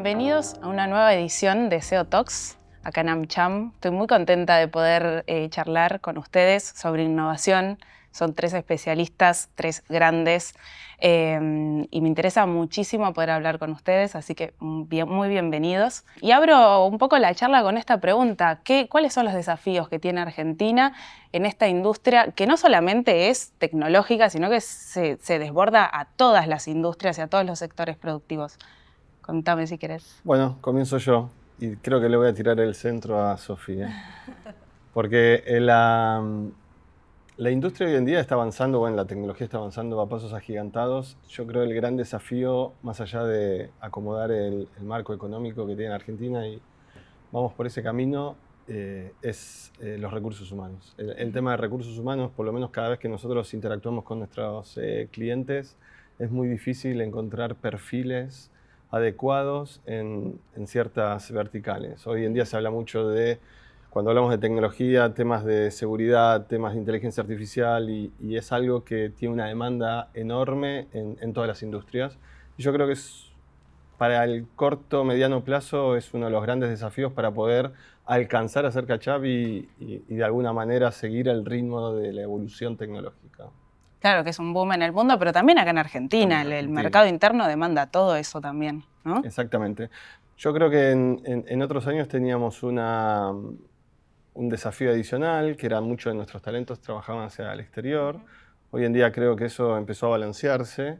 Bienvenidos a una nueva edición de SEO Talks acá en AmCham. Estoy muy contenta de poder charlar con ustedes sobre innovación. Son tres especialistas, tres grandes, y me interesa muchísimo poder hablar con ustedes, así que muy bienvenidos. Y abro un poco la charla con esta pregunta: ¿cuáles son los desafíos que tiene Argentina en esta industria que no solamente es tecnológica, sino que se desborda a todas las industrias y a todos los sectores productivos? Contame si querés. Bueno, comienzo yo y creo que le voy a tirar el centro a Sofía. Porque la industria hoy en día está avanzando, bueno, la tecnología está avanzando a pasos agigantados. Yo creo que el gran desafío, más allá de acomodar el marco económico que tiene Argentina y vamos por ese camino, es los recursos humanos. El tema de recursos humanos, por lo menos cada vez que nosotros interactuamos con nuestros clientes, es muy difícil encontrar perfiles adecuados en ciertas verticales. Hoy en día se habla mucho de, cuando hablamos de tecnología, temas de seguridad, temas de inteligencia artificial y es algo que tiene una demanda enorme en todas las industrias. Y yo creo que para el corto, mediano plazo es uno de los grandes desafíos para poder alcanzar a hacer catch-up y de alguna manera seguir el ritmo de la evolución tecnológica. Claro que es un boom en el mundo, pero también acá en Argentina. El mercado interno demanda todo eso también, ¿no? Exactamente. Yo creo que en otros años teníamos un desafío adicional, que era muchos de nuestros talentos trabajaban hacia el exterior. Hoy en día creo que eso empezó a balancearse.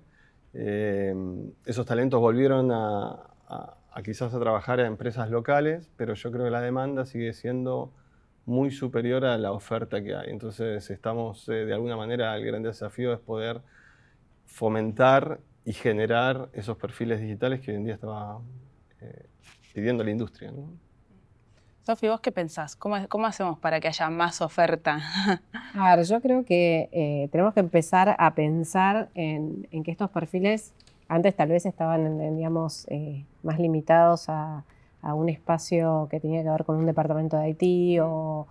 Esos talentos volvieron a quizás a trabajar a empresas locales, pero yo creo que la demanda sigue siendo muy superior a la oferta que hay. Entonces estamos, de alguna manera, el gran desafío es poder fomentar y generar esos perfiles digitales que hoy en día estaba pidiendo la industria, ¿no? Sofi, ¿vos qué pensás? ¿Cómo hacemos para que haya más oferta? A ver, yo creo que tenemos que empezar a pensar en que estos perfiles antes tal vez estaban, digamos, más limitados a un espacio que tenía que ver con un departamento de IT o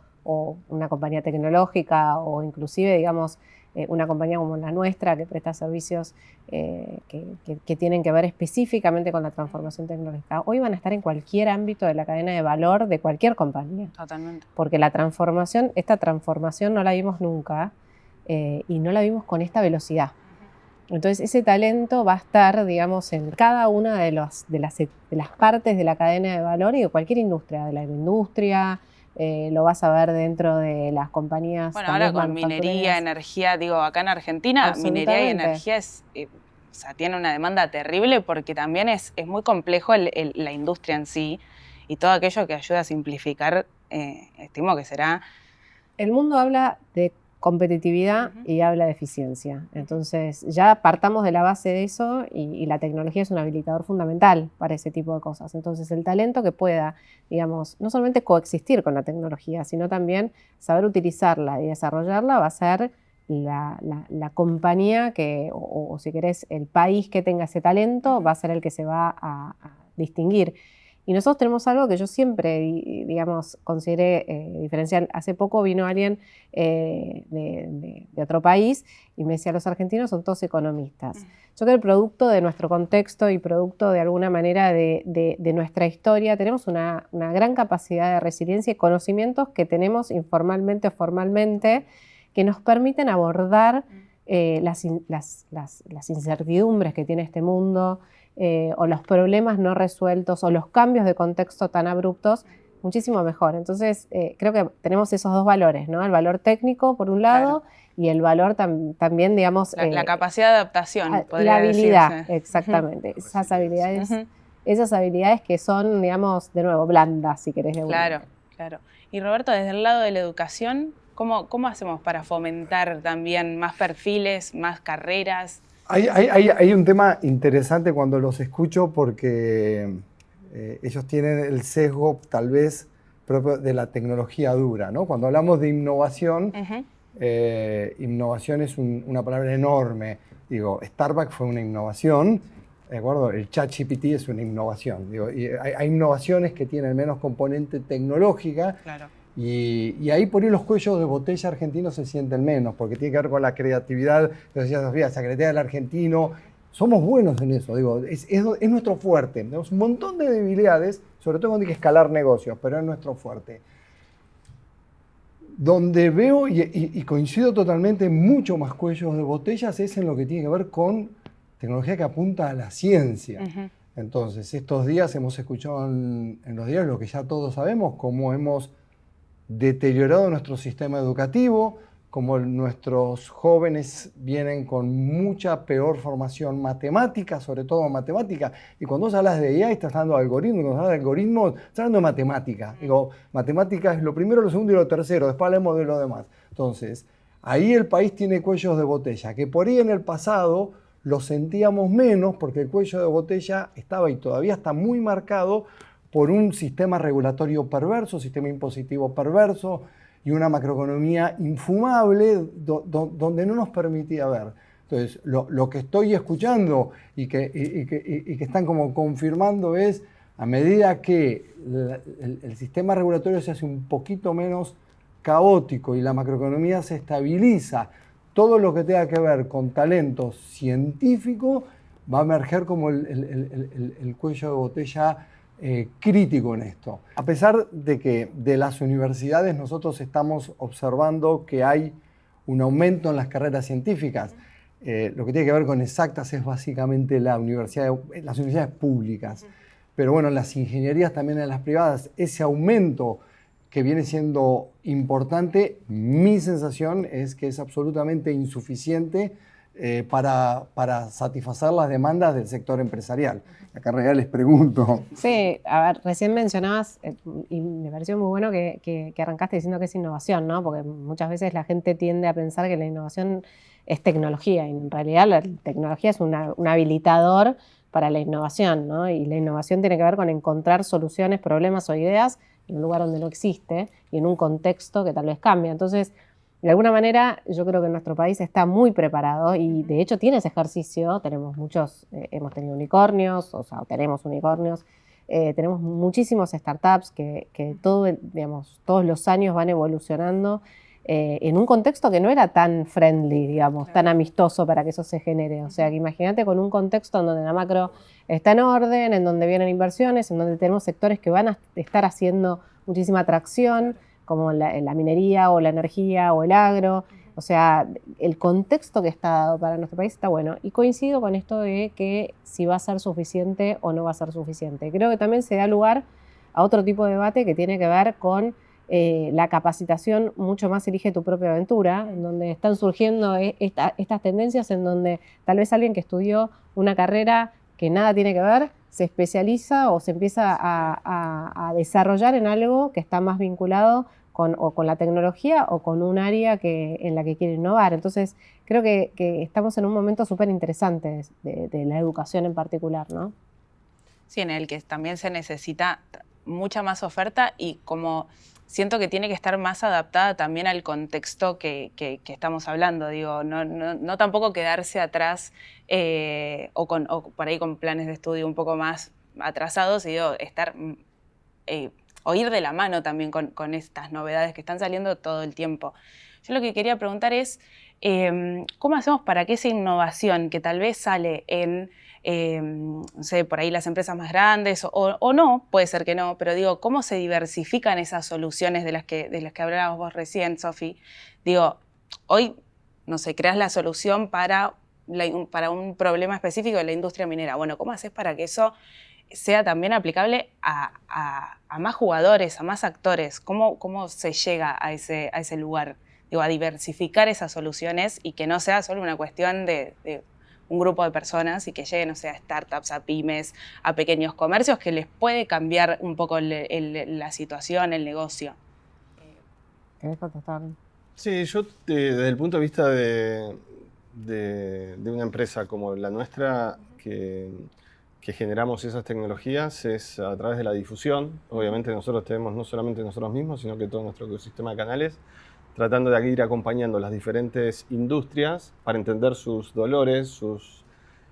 una compañía tecnológica o inclusive, digamos, una compañía como la nuestra que presta servicios que tienen que ver específicamente con la transformación tecnológica. Hoy van a estar en cualquier ámbito de la cadena de valor de cualquier compañía. Totalmente. Porque esta transformación no la vimos nunca y no la vimos con esta velocidad. Entonces ese talento va a estar, digamos, en cada una de las partes de la cadena de valor y de cualquier industria, de la agroindustria, lo vas a ver dentro de las compañías. Bueno, ahora con minería, energía, digo, acá en Argentina, minería y energía tiene una demanda terrible porque también es muy complejo la industria en sí y todo aquello que ayuda a simplificar, estimo que será... El mundo habla de competitividad y habla de eficiencia. Entonces ya partamos de la base de eso y la tecnología es un habilitador fundamental para ese tipo de cosas. Entonces el talento que pueda, digamos, no solamente coexistir con la tecnología, sino también saber utilizarla y desarrollarla va a ser la compañía o si querés, el país que tenga ese talento va a ser el que se va a distinguir. Y nosotros tenemos algo que yo siempre, digamos, consideré diferencial. Hace poco vino alguien de otro país y me decía, los argentinos son todos economistas. Yo creo que el producto de nuestro contexto y producto de alguna manera de nuestra historia, tenemos una gran capacidad de resiliencia y conocimientos que tenemos informalmente o formalmente que nos permiten abordar las incertidumbres que tiene este mundo, o los problemas no resueltos o los cambios de contexto tan abruptos muchísimo mejor. Entonces creo que tenemos esos dos valores, ¿no? El valor técnico por un lado, claro, y el valor también, digamos... La capacidad de adaptación, la habilidad, decirse. Exactamente. Esas habilidades que son, digamos, de nuevo, blandas, si querés. Claro. Y Roberto, desde el lado de la educación, ¿cómo hacemos para fomentar también más perfiles, más carreras? Hay un tema interesante cuando los escucho porque ellos tienen el sesgo tal vez propio de la tecnología dura, ¿no? Cuando hablamos de innovación, innovación es una palabra enorme. Digo, Starbucks fue una innovación, ¿de acuerdo? El ChatGPT es una innovación. Digo, y hay innovaciones que tienen menos componente tecnológica. Claro. Y ahí por ahí los cuellos de botella argentinos se sienten menos, porque tiene que ver con la creatividad. Lo decía Sofía, Secretaría del Argentino, somos buenos en eso, digo, es nuestro fuerte. Tenemos un montón de debilidades, sobre todo cuando hay que escalar negocios, pero es nuestro fuerte. Donde veo y coincido totalmente mucho más cuellos de botellas es en lo que tiene que ver con tecnología que apunta a la ciencia. Entonces, estos días hemos escuchado en los diarios lo que ya todos sabemos, cómo hemos deteriorado nuestro sistema educativo, cómo nuestros jóvenes vienen con mucha peor formación matemática, sobre todo matemática. Y cuando vos hablas de AI, estás hablando de algoritmos, cuando hablas de algoritmos, estás hablando de matemática. Digo, matemática es lo primero, lo segundo y lo tercero, después hablemos de lo demás. Entonces, ahí el país tiene cuellos de botella, que por ahí en el pasado lo sentíamos menos, porque el cuello de botella estaba y todavía está muy marcado por un sistema regulatorio perverso, sistema impositivo perverso, y una macroeconomía infumable donde no nos permitía ver. Entonces, lo que estoy escuchando y que están como confirmando es, a medida que el sistema regulatorio se hace un poquito menos caótico y la macroeconomía se estabiliza, todo lo que tenga que ver con talento científico va a emerger como el cuello de botella crítico en esto. A pesar de que de las universidades nosotros estamos observando que hay un aumento en las carreras científicas, lo que tiene que ver con exactas es básicamente las universidades públicas. Pero bueno, en las ingenierías también en las privadas, ese aumento que viene siendo importante, mi sensación es que es absolutamente insuficiente para satisfacer las demandas del sector empresarial. Acá en realidad les pregunto. Sí, a ver, recién mencionabas, y me pareció muy bueno que arrancaste diciendo que es innovación, ¿no? Porque muchas veces la gente tiende a pensar que la innovación es tecnología, y en realidad la tecnología es un habilitador para la innovación, ¿no? Y la innovación tiene que ver con encontrar soluciones, problemas o ideas en un lugar donde no existe y en un contexto que tal vez cambia. Entonces, de alguna manera, yo creo que nuestro país está muy preparado y de hecho tiene ese ejercicio. Tenemos hemos tenido unicornios, o sea, tenemos unicornios, tenemos muchísimos startups que todos los años van evolucionando en un contexto que no era tan friendly, digamos, tan amistoso para que eso se genere. O sea, que imagínate con un contexto en donde la macro está en orden, en donde vienen inversiones, en donde tenemos sectores que van a estar haciendo muchísima atracción, como la minería o la energía o el agro. O sea, el contexto que está dado para nuestro país está bueno. Y coincido con esto de que si va a ser suficiente o no va a ser suficiente. Creo que también se da lugar a otro tipo de debate que tiene que ver con la capacitación mucho más elige tu propia aventura, en donde están surgiendo estas tendencias en donde tal vez alguien que estudió una carrera que nada tiene que ver, se especializa o se empieza a desarrollar en algo que está más vinculado con la tecnología o con un área en la que quiere innovar. Entonces, creo que estamos en un momento súper interesante de la educación en particular, ¿no? Sí, en el que también se necesita mucha más oferta y como siento que tiene que estar más adaptada también al contexto que estamos hablando. Digo, no tampoco quedarse atrás o por ahí con planes de estudio un poco más atrasados, y digo, o ir de la mano también con estas novedades que están saliendo todo el tiempo. Yo lo que quería preguntar es, ¿cómo hacemos para que esa innovación que tal vez sale en, no sé, por ahí las empresas más grandes o no, puede ser que no, pero digo, ¿cómo se diversifican esas soluciones de las que hablabas vos recién, Sofi? Digo, hoy, no sé, creas la solución para un problema específico de la industria minera. Bueno, ¿cómo haces para que eso sea también aplicable a más jugadores, a más actores? ¿Cómo se llega a ese lugar? Digo, a diversificar esas soluciones y que no sea solo una cuestión de un grupo de personas y que lleguen, o sea, a startups, a pymes, a pequeños comercios, que les puede cambiar un poco la situación, el negocio. ¿Querés contestar? Sí, yo desde el punto de vista de una empresa como la nuestra, que generamos esas tecnologías, es a través de la difusión. Obviamente nosotros tenemos no solamente nosotros mismos, sino que todo nuestro ecosistema de canales, tratando de ir acompañando las diferentes industrias para entender sus dolores, sus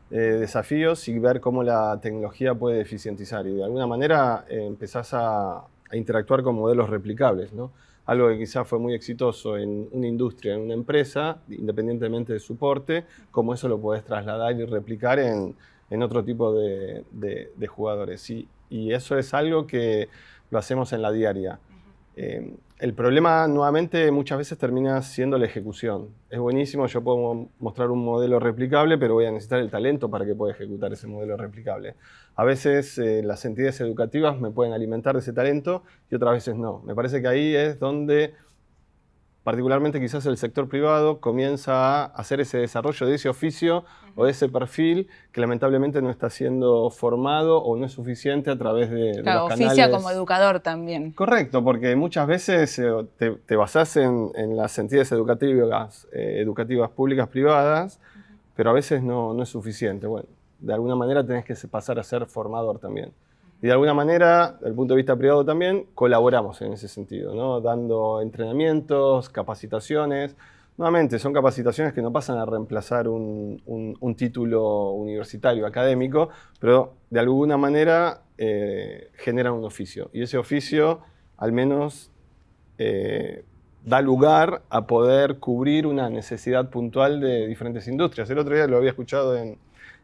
desafíos y ver cómo la tecnología puede eficientizar. Y de alguna manera empezás a interactuar con modelos replicables, ¿no? algo que quizás fue muy exitoso en una industria, en una empresa, independientemente de su porte, cómo eso lo podés trasladar y replicar en otro tipo de jugadores. Y eso es algo que lo hacemos en la diaria. El problema, nuevamente, muchas veces termina siendo la ejecución. Es buenísimo, yo puedo mostrar un modelo replicable, pero voy a necesitar el talento para que pueda ejecutar ese modelo replicable. A veces las entidades educativas me pueden alimentar de ese talento y otras veces no. Me parece que ahí es donde, particularmente quizás el sector privado, comienza a hacer ese desarrollo de ese oficio o de ese perfil que lamentablemente no está siendo formado o no es suficiente a través de los canales. Oficia como educador también. Correcto, porque muchas veces te basás en las entidades educativas públicas, privadas, pero a veces no es suficiente. Bueno, de alguna manera tenés que pasar a ser formador también. Y de alguna manera, desde el punto de vista privado también, colaboramos en ese sentido, ¿no? Dando entrenamientos, capacitaciones. Nuevamente, son capacitaciones que no pasan a reemplazar un título universitario, académico, pero de alguna manera generan un oficio. Y ese oficio, al menos, da lugar a poder cubrir una necesidad puntual de diferentes industrias. El otro día lo había escuchado en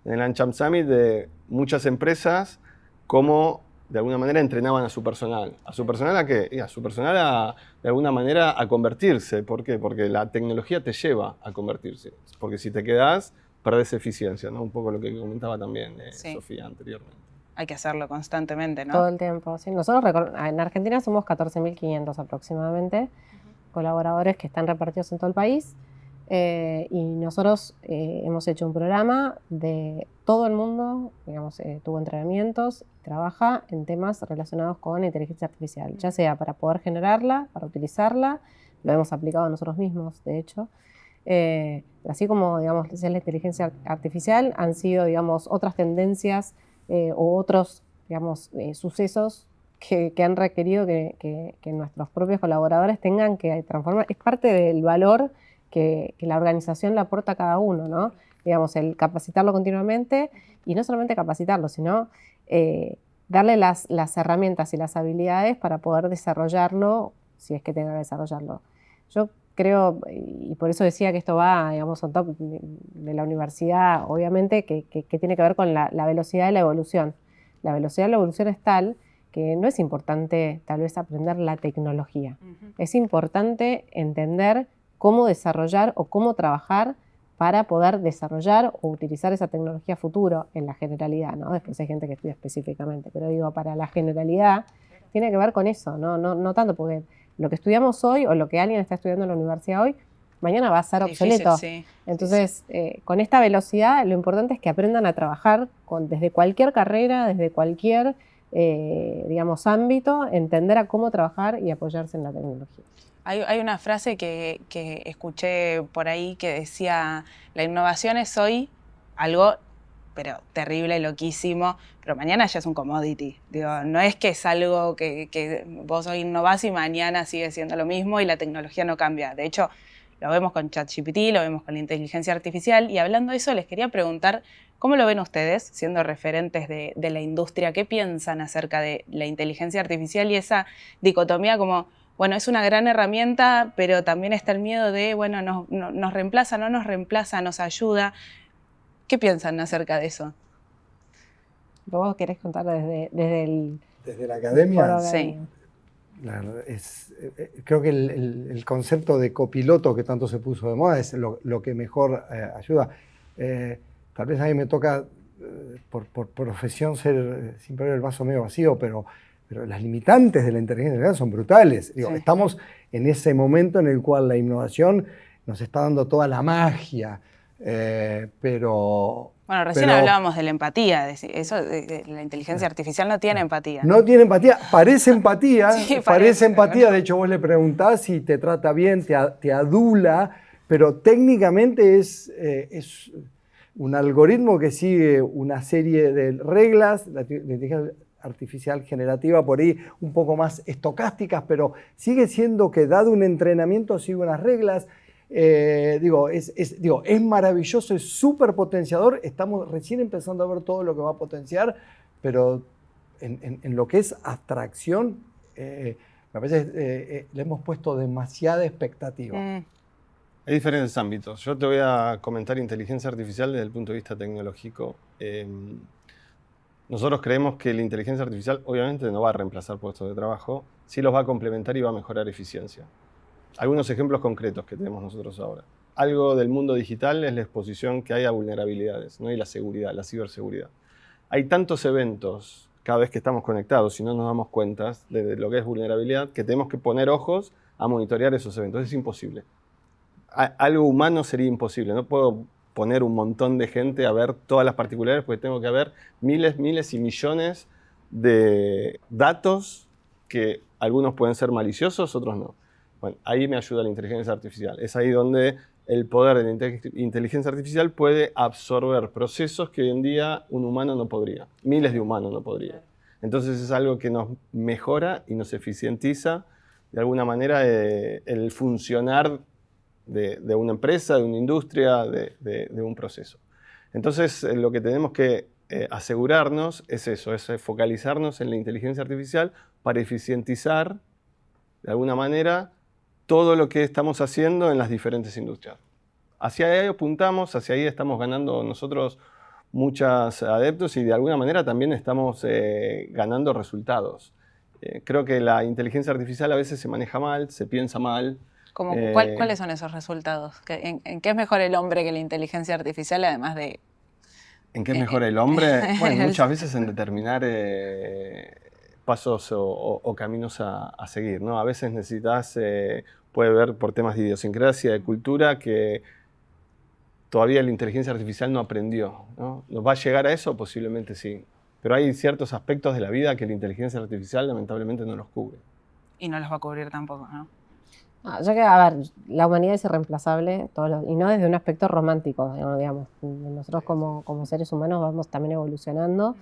el AmCham Summit de muchas empresas cómo de alguna manera entrenaban a su personal. ¿A su personal a qué? A su personal de alguna manera a convertirse. ¿Por qué? Porque la tecnología te lleva a convertirse. Porque si te quedás, perdés eficiencia, ¿no? Un poco lo que comentaba también Sofía anteriormente. Hay que hacerlo constantemente, ¿no? Todo el tiempo, sí. Nosotros en Argentina somos 14.500 aproximadamente colaboradores que están repartidos en todo el país. Y nosotros hemos hecho un programa de todo el mundo, digamos, tuvo entrenamientos, trabaja en temas relacionados con inteligencia artificial, ya sea para poder generarla, para utilizarla, lo hemos aplicado nosotros mismos, de hecho. Así como, digamos, es la inteligencia artificial, han sido, digamos, otras tendencias o otros, digamos, sucesos que han requerido que nuestros propios colaboradores tengan que transformar. Es parte del valor que la organización le aporta a cada uno, ¿no? Digamos, el capacitarlo continuamente y no solamente capacitarlo, sino darle las herramientas y las habilidades para poder desarrollarlo, si es que tenga que desarrollarlo. Yo creo, y por eso decía que esto va, digamos, on top de la universidad, obviamente, que tiene que ver con la velocidad de la evolución. La velocidad de la evolución es tal que no es importante tal vez aprender la tecnología. Es importante entender cómo desarrollar o cómo trabajar para poder desarrollar o utilizar esa tecnología futuro en la generalidad, ¿no? Después hay gente que estudia específicamente, pero digo, para la generalidad tiene que ver con eso, no tanto porque lo que estudiamos hoy o lo que alguien está estudiando en la universidad hoy, mañana va a ser obsoleto. Sí. Entonces, con esta velocidad, lo importante es que aprendan a trabajar desde cualquier carrera, desde cualquier, digamos, ámbito, entender a cómo trabajar y apoyarse en la tecnología. Hay una frase que escuché por ahí que decía, la innovación es hoy algo, pero terrible, loquísimo, pero mañana ya es un commodity. Digo, no es que es algo que vos hoy innovás y mañana sigue siendo lo mismo y la tecnología no cambia. De hecho, lo vemos con ChatGPT, lo vemos con la inteligencia artificial, y hablando de eso les quería preguntar, ¿cómo lo ven ustedes, siendo referentes de la industria? ¿Qué piensan acerca de la inteligencia artificial y esa dicotomía como, bueno, es una gran herramienta, pero también está el miedo de, bueno, nos reemplaza, no nos reemplaza, nos ayuda? ¿Qué piensan acerca de eso? ¿Vos querés contar desde la academia? Sí. Creo que el concepto de copiloto que tanto se puso de moda es lo que mejor ayuda. Tal vez a mí me toca, por profesión, ser siempre ver el vaso medio vacío, pero las limitantes de la inteligencia artificial son brutales. Digo, estamos en ese momento en el cual la innovación nos está dando toda la magia, pero... Bueno, recién hablábamos de la empatía, la inteligencia artificial no tiene empatía. No tiene empatía, parece empatía, Sí, parece empatía, no. De hecho vos le preguntás si te trata bien, te adula, pero técnicamente es un algoritmo que sigue una serie de reglas, la inteligencia artificial generativa por ahí un poco más estocásticas, pero sigue siendo que dado un entrenamiento sigue unas reglas. Es maravilloso, es súper potenciador, estamos recién empezando a ver todo lo que va a potenciar, pero en lo que es abstracción, Me parece que le hemos puesto demasiada expectativa. Hay diferentes ámbitos. Yo te voy a comentar inteligencia artificial desde el punto de vista tecnológico. Nosotros creemos que la inteligencia artificial obviamente no va a reemplazar puestos de trabajo, sí los va a complementar y va a mejorar eficiencia. Algunos ejemplos concretos que tenemos nosotros ahora. Algo del mundo digital es la exposición que hay a vulnerabilidades, ¿no? Y la seguridad, la ciberseguridad. Hay tantos eventos cada vez que estamos conectados, si no nos damos cuenta de lo que es vulnerabilidad, que tenemos que poner ojos a monitorear esos eventos. Es imposible. Algo humano sería imposible. No puedo poner un montón de gente a ver todas las particularidades porque tengo que ver miles y millones de datos que algunos pueden ser maliciosos, otros no. Bueno, ahí me ayuda la inteligencia artificial. Es ahí donde el poder de la inteligencia artificial puede absorber procesos que hoy en día un humano no podría. Miles de humanos no podrían. Entonces es algo que nos mejora y nos eficientiza de alguna manera el funcionar de una empresa, de una industria, de un proceso. Entonces, lo que tenemos que asegurarnos es eso, es focalizarnos en la inteligencia artificial para eficientizar, de alguna manera, todo lo que estamos haciendo en las diferentes industrias. Hacia ahí apuntamos, hacia ahí estamos ganando nosotros muchos adeptos y de alguna manera también estamos ganando resultados. Creo que la inteligencia artificial a veces se maneja mal, se piensa mal. ¿Cuáles son esos resultados? ¿En qué es mejor el hombre que la inteligencia artificial, además de...? ¿En qué es mejor el hombre? Bueno, muchas veces en determinar pasos o caminos a seguir, ¿no? A veces necesitas, puede ver por temas de idiosincrasia, de cultura, que todavía la inteligencia artificial no aprendió, ¿no? ¿Nos va a llegar a eso? Posiblemente sí. Pero hay ciertos aspectos de la vida que la inteligencia artificial lamentablemente no los cubre. Y no los va a cubrir tampoco, ¿no? Ya que, a ver, la humanidad es irreemplazable, y no desde un aspecto romántico, digamos. Nosotros como seres humanos vamos también evolucionando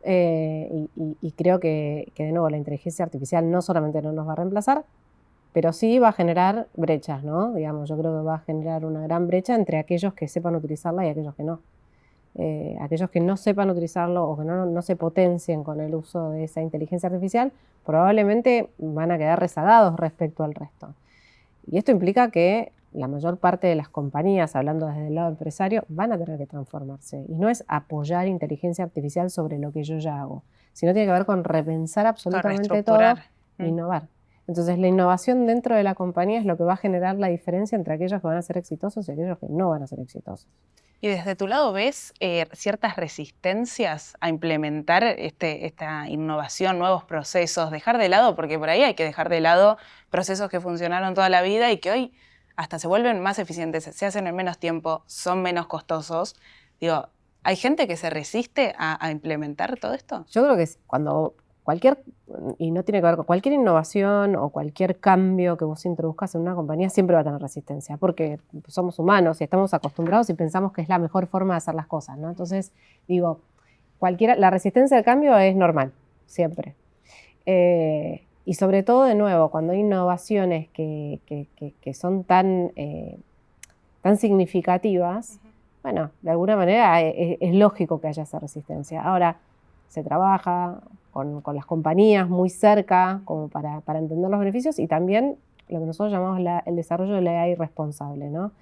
y creo que, de nuevo, la inteligencia artificial no solamente no nos va a reemplazar, pero sí va a generar brechas, ¿no? Digamos, yo creo que va a generar una gran brecha entre aquellos que sepan utilizarla y aquellos que no. Aquellos que no sepan utilizarlo o que no se potencien con el uso de esa inteligencia artificial probablemente van a quedar rezagados respecto al resto. Y esto implica que la mayor parte de las compañías, hablando desde el lado empresario, van a tener que transformarse. Y no es apoyar inteligencia artificial sobre lo que yo ya hago, sino tiene que ver con repensar absolutamente todo e innovar. Entonces la innovación dentro de la compañía es lo que va a generar la diferencia entre aquellos que van a ser exitosos y aquellos que no van a ser exitosos. ¿Y desde tu lado ves ciertas resistencias a implementar esta innovación, nuevos procesos, dejar de lado, porque por ahí hay que dejar de lado procesos que funcionaron toda la vida y que hoy hasta se vuelven más eficientes, se hacen en menos tiempo, son menos costosos? Digo, ¿hay gente que se resiste a implementar todo esto? Yo creo que cuando y no tiene que ver con cualquier innovación o cualquier cambio que vos introduzcas en una compañía, siempre va a tener resistencia, porque somos humanos y estamos acostumbrados y pensamos que es la mejor forma de hacer las cosas, ¿no? Entonces, digo, la resistencia al cambio es normal, siempre. Y sobre todo, de nuevo, cuando hay innovaciones que son tan significativas, bueno, de alguna manera es lógico que haya esa resistencia. Ahora, se trabaja con las compañías muy cerca como para entender los beneficios y también lo que nosotros llamamos el desarrollo de la AI responsable, ¿no?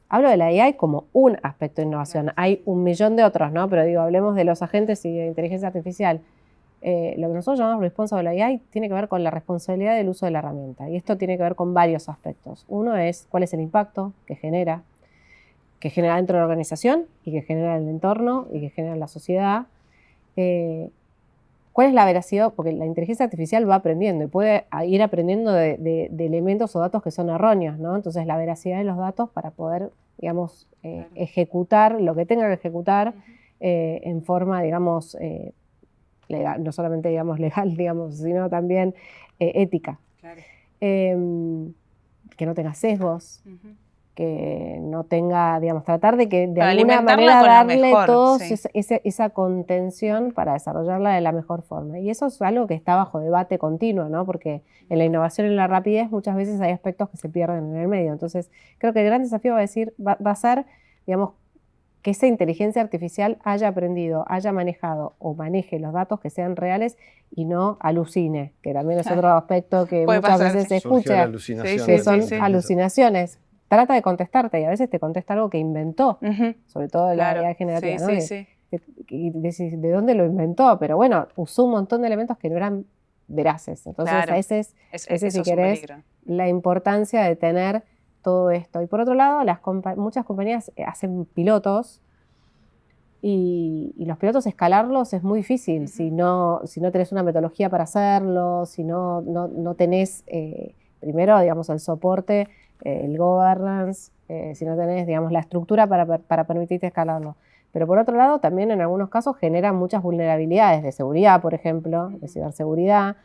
Hablo de la AI como un aspecto de innovación. Hay un millón de otros, ¿no? Pero digo, hablemos de los agentes y de inteligencia artificial. Lo que nosotros llamamos responsable AI tiene que ver con la responsabilidad del uso de la herramienta. Y esto tiene que ver con varios aspectos. Uno es cuál es el impacto que genera dentro de la organización y que genera en el entorno y que genera en la sociedad. ¿Cuál es la veracidad? Porque la inteligencia artificial va aprendiendo y puede ir aprendiendo de elementos o datos que son erróneos, ¿no? Entonces, la veracidad de los datos para poder, digamos, ejecutar lo que tenga que ejecutar en forma, digamos, legal, no solamente, digamos, legal, digamos, sino también ética. Claro. Que no tenga sesgos. Que no tenga, digamos, tratar de que de alguna manera darle toda esa contención para desarrollarla de la mejor forma. Y eso es algo que está bajo debate continuo, ¿no? Porque en la innovación y en la rapidez muchas veces hay aspectos que se pierden en el medio. Entonces, creo que el gran desafío va a ser, digamos, que esa inteligencia artificial haya aprendido, haya manejado o maneje los datos que sean reales y no alucine, que también es otro aspecto que Puede muchas pasar, veces se Surgió la escucha, alucinación. que son sí. alucinaciones. Trata de contestarte y a veces te contesta algo que inventó, sobre todo la IA generativa, ¿no? Y decís, ¿de dónde lo inventó? Pero bueno, usó un montón de elementos que no eran veraces. Entonces, ese si querés, la importancia de tener todo esto. Y por otro lado, muchas compañías hacen pilotos y los pilotos escalarlos es muy difícil si no tenés una metodología para hacerlo, si no tenés, primero, digamos, el soporte, el governance, si no tenés, digamos, la estructura para permitirte escalarlo. Pero por otro lado, también en algunos casos genera muchas vulnerabilidades de seguridad, por ejemplo, de ciberseguridad,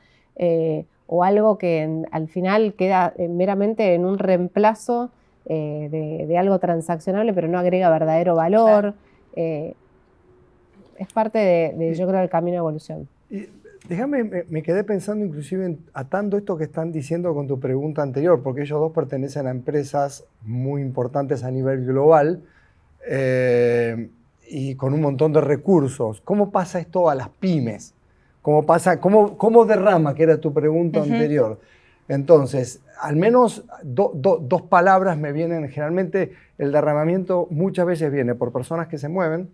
o algo que al final queda meramente en un reemplazo de algo transaccionable, pero no agrega verdadero valor. Es parte de, yo creo, del camino de evolución. Y déjame, me quedé pensando inclusive atando esto que están diciendo con tu pregunta anterior, porque ellos dos pertenecen a empresas muy importantes a nivel global y con un montón de recursos. ¿Cómo pasa esto a las pymes? ¿Cómo derrama, que era tu pregunta anterior? Entonces, al menos dos palabras me vienen. Generalmente el derramamiento muchas veces viene por personas que se mueven.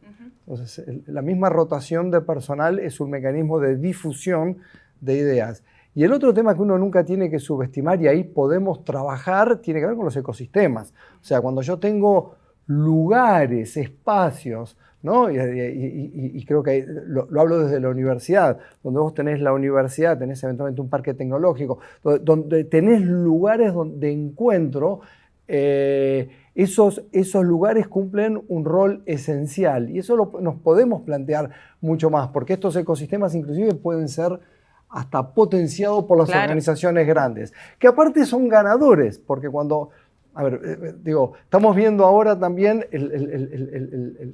Entonces, la misma rotación de personal es un mecanismo de difusión de ideas. Y el otro tema que uno nunca tiene que subestimar, y ahí podemos trabajar, tiene que ver con los ecosistemas. O sea, cuando yo tengo lugares, espacios, ¿no? Y creo que lo hablo desde la universidad, donde vos tenés la universidad, tenés eventualmente un parque tecnológico, donde tenés lugares de encuentro, esos lugares cumplen un rol esencial y eso nos podemos plantear mucho más, porque estos ecosistemas inclusive pueden ser hasta potenciados por las organizaciones grandes, que aparte son ganadores, porque cuando... A ver, estamos viendo ahora también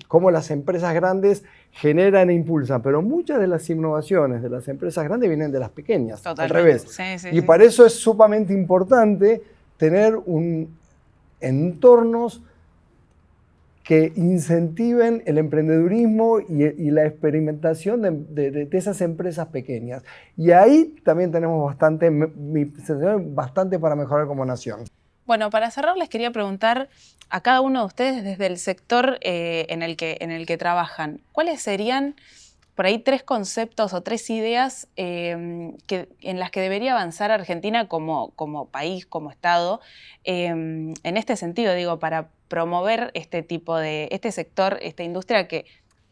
cómo las empresas grandes generan e impulsan, pero muchas de las innovaciones de las empresas grandes vienen de las pequeñas, al revés. Y para eso es sumamente importante tener entornos que incentiven el emprendedurismo y la experimentación de esas empresas pequeñas. Y ahí también tenemos bastante para mejorar como nación. Bueno, para cerrar les quería preguntar a cada uno de ustedes desde el sector en el que trabajan, ¿cuáles serían por ahí 3 conceptos o 3 ideas en las que debería avanzar Argentina como país, como Estado, en este sentido, digo, para promover este sector, esta industria que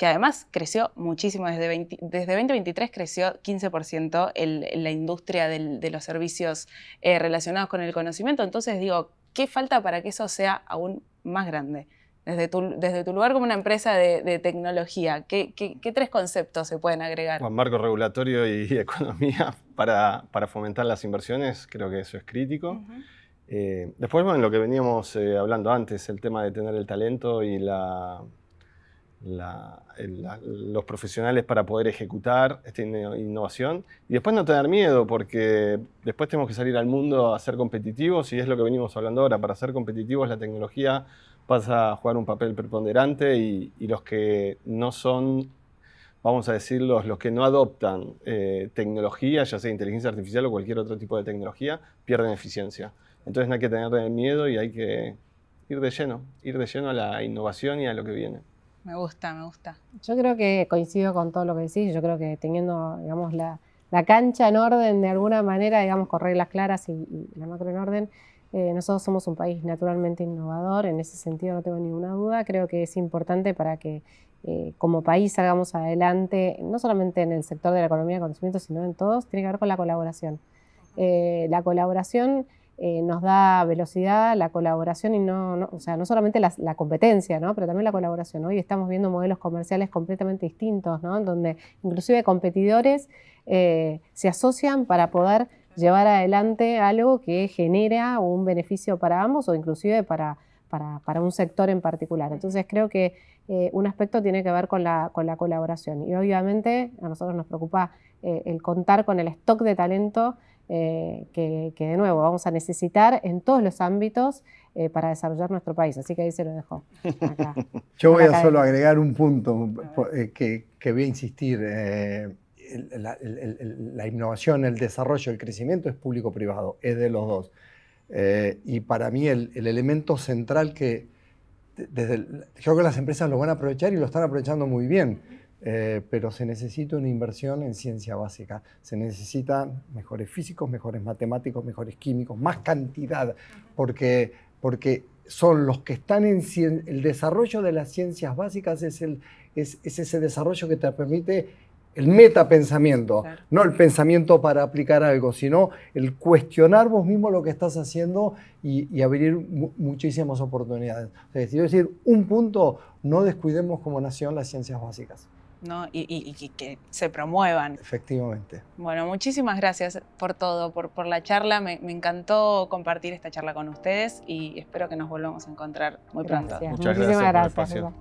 además creció muchísimo, desde 2023 creció 15% la industria de los servicios relacionados con el conocimiento. Entonces digo, ¿qué falta para que eso sea aún más grande? Desde tu lugar como una empresa de tecnología, ¿qué 3 conceptos se pueden agregar? Bueno, marco regulatorio y economía para fomentar las inversiones, creo que eso es crítico. Después, bueno, lo que veníamos hablando antes, el tema de tener el talento y los profesionales para poder ejecutar esta innovación. Y después no tener miedo, porque después tenemos que salir al mundo a ser competitivos, y es lo que venimos hablando ahora. Para ser competitivos, la tecnología pasa a jugar un papel preponderante, y los que no son, vamos a decirlo, los que no adoptan tecnología, ya sea inteligencia artificial o cualquier otro tipo de tecnología, pierden eficiencia. Entonces no hay que tener miedo y hay que ir de lleno a la innovación y a lo que viene. Me gusta, me gusta. Yo creo que coincido con todo lo que decís. Yo creo que teniendo, digamos, la cancha en orden de alguna manera, digamos, con reglas claras y la macro en orden, nosotros somos un país naturalmente innovador. En ese sentido no tengo ninguna duda. Creo que es importante para que como país salgamos adelante, no solamente en el sector de la economía de conocimiento, sino en todos. Tiene que ver con la colaboración. La colaboración nos da velocidad, la colaboración y o sea, no solamente la competencia, ¿no? Pero también la colaboración. Hoy estamos viendo modelos comerciales completamente distintos, ¿no? Donde inclusive competidores se asocian para poder llevar adelante algo que genera un beneficio para ambos o inclusive para un sector en particular. Entonces creo que un aspecto tiene que ver con la colaboración y obviamente a nosotros nos preocupa el contar con el stock de talento que de nuevo vamos a necesitar en todos los ámbitos para desarrollar nuestro país. Así que ahí se lo dejo. Acá. Yo voy a solo agregar un punto que voy a insistir. La innovación, el desarrollo, el crecimiento es público-privado, es de los dos. Y para mí el elemento central que yo creo que las empresas lo van a aprovechar y lo están aprovechando muy bien, pero se necesita una inversión en ciencia básica. Se necesitan mejores físicos, mejores matemáticos, mejores químicos, más cantidad, porque son los que están en el desarrollo de las ciencias básicas, es ese desarrollo que te permite el metapensamiento, claro. No el pensamiento para aplicar algo, sino el cuestionar vos mismo lo que estás haciendo y abrir muchísimas oportunidades. O sea, quiero decir, un punto, no descuidemos como nación las ciencias básicas. ¿No? Y que se promuevan. Efectivamente. Bueno, muchísimas gracias por todo, por la charla. Me encantó compartir esta charla con ustedes y espero que nos volvamos a encontrar muy pronto. Muchas gracias por el espacio.